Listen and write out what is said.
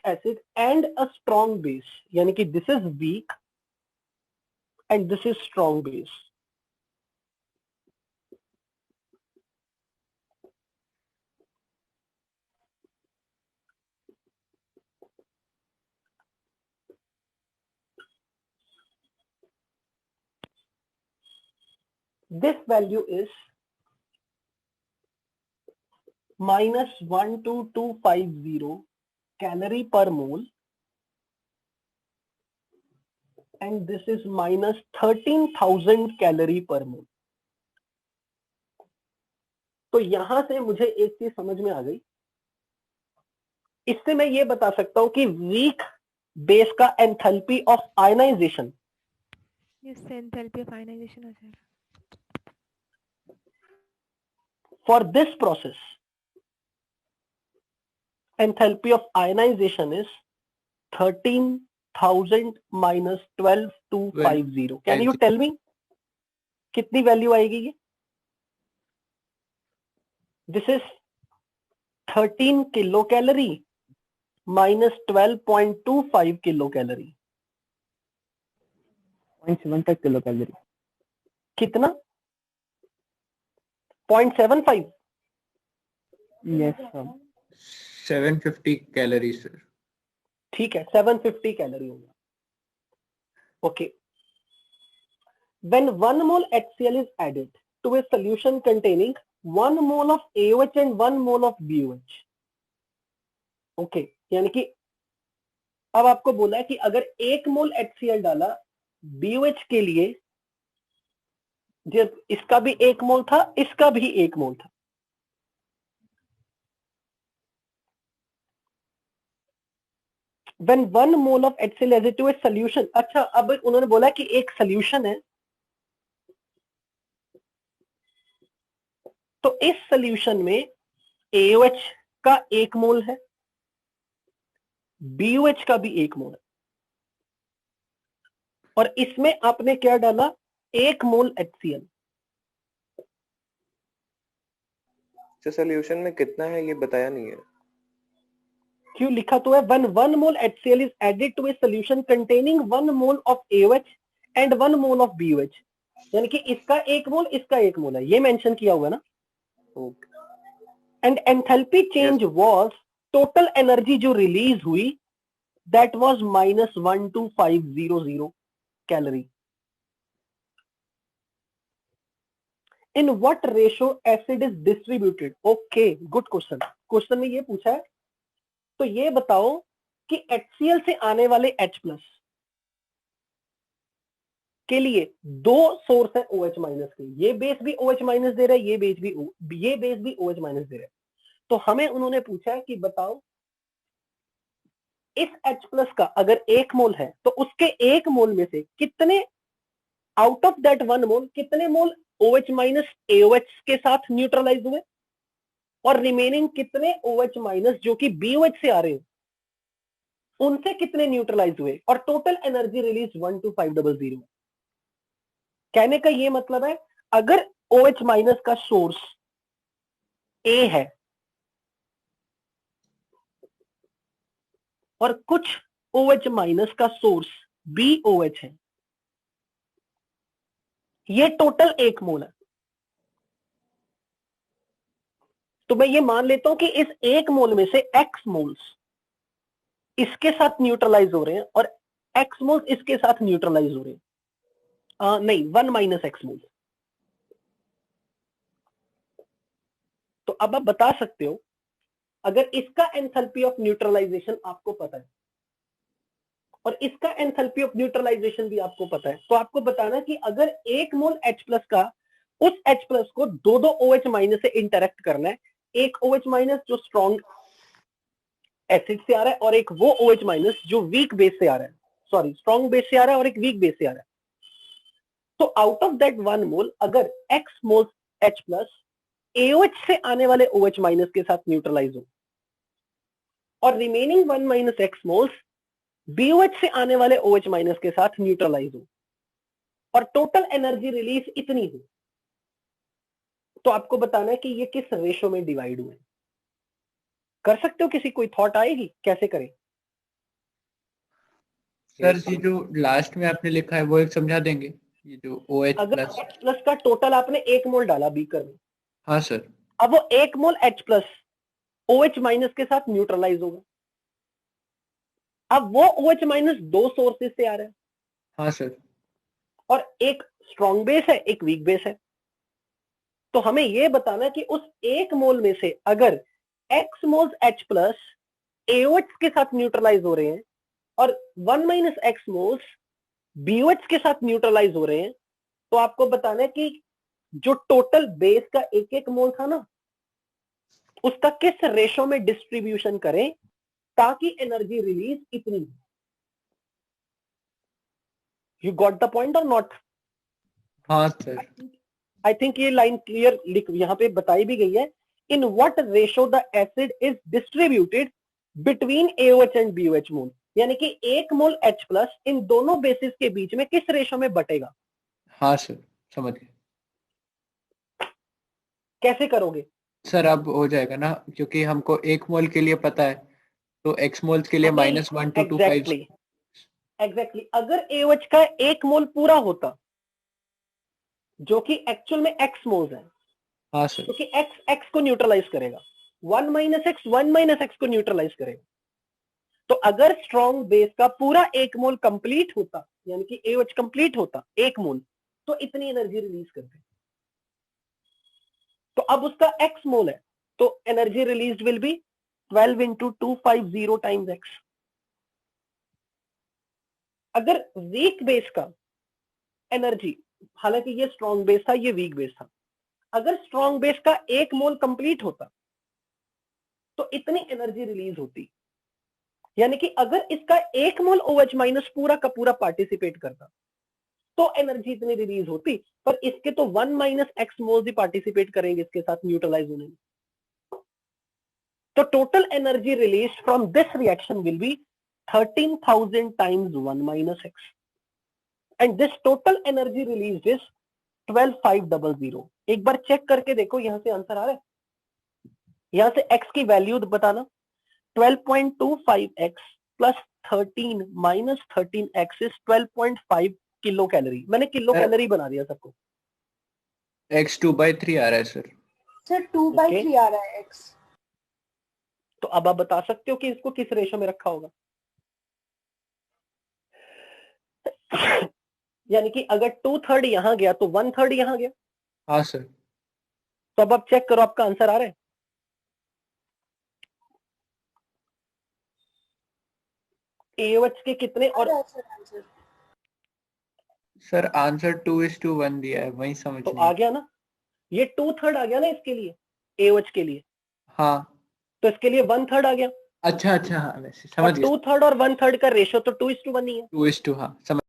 acid and a strong base, यानी कि this is weak and this is strong base. This value is minus 12250 calorie per mole, and this is minus 13,000 calorie per mole. तो यहां से मुझे एक चीज समझ में आ गई, इससे मैं ये बता सकता हूं कि वीक बेस का enthalpy of ionisation, enthalpy of ionisation हो जाएगा for this process enthalpy of ionization is 13,000 minus 12,250. Can you tell me कितनी वैल्यू आएगी ये? This is 13 kilo calorie minus 12.25 kilo calorie. 0.75 kilo calorie. कितना? 0.75. Yes sir. 750 calories sir. ठीक है, 750 calorie होगा. Okay. When 1 mole HCl is added to a solution containing 1 mole of AOH and 1 mole of BOH. Okay, यानी कि अब आपको बोला है कि अगर 1 मोल HCl डाला BOH के लिए, जब इसका भी 1 मोल था, इसका भी 1 मोल था. When 1 mole of HCl is added to a solution, अच्छा अब उन्होंने बोला कि एक सॉल्यूशन है, तो इस सॉल्यूशन में AOH का 1 मोल है, BOH का भी 1 मोल है, और इसमें आपने क्या डाला? 1 मोल HCl. सॉल्यूशन में कितना है ये बताया नहीं है. क्यों लिखा तो है? when 1 mole HCl is added to a solution containing 1 mole of AOH and 1 mole of BOH, यानी कि इसका 1 मोल, इसका 1 मोल है, ये मेंशन किया हुआ ना. And enthalpy change was total energy जो रिलीज हुई, that was minus 12500 calorie. In what ratio acid is distributed? Okay, good question. Question में ये पूछा है, तो ये बताओ कि HCl से आने वाले H प्लस के लिए 2 सोर्स है OH माइनस के. ये बेस भी OH माइनस दे रहा है, ये बेस भी OH माइनस दे रहा है. तो हमें उन्होंने पूछा है कि बताओ इस H प्लस का अगर 1 मोल है, तो उसके 1 मोल में से कितने, आउट ऑफ दैट 1 मोल, कितने मोल OH माइनस AOH के साथ न्यूट्रलाइज हुए, और रिमेनिंग कितने OH माइनस जो कि BOH से आ रहे हैं उनसे कितने न्यूट्रलाइज हुए, और टोटल एनर्जी रिलीज 12500. कहने का ये मतलब है, अगर OH माइनस का सोर्स A है और कुछ OH माइनस का सोर्स BOH है, ये टोटल 1 मोल है. तो मैं ये मान लेता हूं कि इस 1 मोल में से X मोल्स इसके साथ न्यूट्रलाइज हो रहे हैं और X मोल्स इसके साथ न्यूट्रलाइज हो रहे हैं. नहीं, 1 माइनस X मोल्स. तो अब आप बता सकते हो, अगर इसका एंथैल्पी ऑफ न्यूट्रलाइजेशन आपको पता है और इसका एंथैल्पी ऑफ न्यूट्रलाइजेशन भी आपको पता है, तो आपको बताना कि अगर 1 मोल H प्लस का उस H प्लस को 2 OH माइनस से इंटरेक्ट करना है, एक OH माइनस जो स्ट्रॉन्ग एसिड से आ रहा है और एक वो OH माइनस जो वीक बेस से आ रहा है, सॉरी स्ट्रॉन्ग बेस से आ रहा है और एक वीक बेस से आ रहा है. तो आउट ऑफ दैट 1 मोल अगर X मोल H प्लस AOH से आने वाले OH माइनस के साथ न्यूट्रलाइज हो और remaining 1 minus X moles BOH से आने वाले OH माइनस के साथ न्यूट्रलाइज हो और टोटल एनर्जी रिलीज इतनी हो, तो आपको बताना है कि ये किस रेशो में डिवाइड हुए. कर सकते हो? किसी कोई थॉट आएगी कैसे करें? सर Yes, ये जो लास्ट में आपने लिखा है वो एक समझा देंगे, ये जो OH अगर प्लस। H प्लस का टोटल आपने 1 मोल डाला बीकर में, हाँ सर। अब वो 1 मोल H प्लस OH माइनस के साथ न्यूट्रलाइज होगा। अब वो OH माइनस दो सोर्सेज से आ रहा है, हाँ सर। और एक स्ट्रॉन्ग बेस है, एक वीक बेस है। तो हमें ये बताना है कि उस 1 मोल में से अगर X moles H plus AOH के साथ न्यूट्रलाइज हो रहे हैं और 1 माइनस X मोल्स BOH के साथ न्यूट्रलाइज हो रहे हैं, तो आपको बताना है कि जो टोटल बेस का 1-1 मोल था ना, उसका किस रेशो में डिस्ट्रीब्यूशन करें ताकि एनर्जी रिलीज इतनी। यू गॉट द पॉइंट और नॉट? हाँ सर। आई थिंक ये लाइन क्लियर यहाँ पे बताई भी गई है। In what ratio the acid is distributed between AOH and BOH मोल, यानी कि 1 मोल H प्लस इन दोनों बेसिस के बीच में किस रेशो में बटेगा। हाँ सर, समझ गए कैसे करोगे? सर। अब हो जाएगा ना, क्योंकि हमको 1 मोल के लिए पता है, तो X मोल्स के लिए -1225। एग्जैक्टली अगर AOH का 1 मोल पूरा होता, जो कि एक्चुअल में X मोल्स है, हाँ सर। क्योंकि X को न्यूट्रलाइज करेगा, 1 माइनस X को न्यूट्रलाइज करेगा। तो अगर स्ट्रॉन्ग बेस का पूरा 1 मोल कंप्लीट होता, यानी कि AOH कंप्लीट होता 1 मोल, तो इतनी एनर्जी रिलीज करते। तो अब उसका X मोल है, तो energy release will be 12 into 250 times X। अगर वीक बेस का एनर्जी, हालांकि ये स्ट्रॉन्ग बेस था, ये वीक बेस था, अगर स्ट्रॉन्ग बेस का 1 मोल कंप्लीट होता तो इतनी एनर्जी रिलीज होती। यानी कि अगर इसका 1 मोल OH माइनस पूरा का पूरा पार्टिसिपेट करता तो एनर्जी इतनी रिलीज होती, पर इसके तो 1 माइनस X मोल्स ही पार्टिसिपेट करेंगे इसके साथ न्यूट्रलाइज होने में। तो total energy release from this reaction will be 13,000 times 1 minus X, and this total energy released is 12,500। एक बार चेक करके देखो, यहां से आंसर आ रहा है? यहां से X की वैल्यू बताना, 12.25X plus 13 minus 13X is 12.5 kilo calorie. मैंने किलो कैलोरी बना दिया सबको। X 2/3 आ रहा है सर। सर 2/3 आ रहा है X। तो अब आप बता सकते हो कि इसको किस रेशो में रखा होगा। यानी कि अगर 2/3 यहां गया तो 1/3 यहां गया। हाँ सर। तो अब आप चेक करो, आपका आंसर आ रहा है? AOH के कितने और सर आंसर 2:1 दिया है, वही समझ तो नहीं। आ गया ना, ये 2/3 आ गया ना इसके लिए, AOH के लिए। हाँ, तो इसके लिए 1/3 आ गया। अच्छा हाँ, वैसे समझ और गया। 2/3 और 1/3 का रेशो तो 2:1 ही है। 2:2, हाँ समझ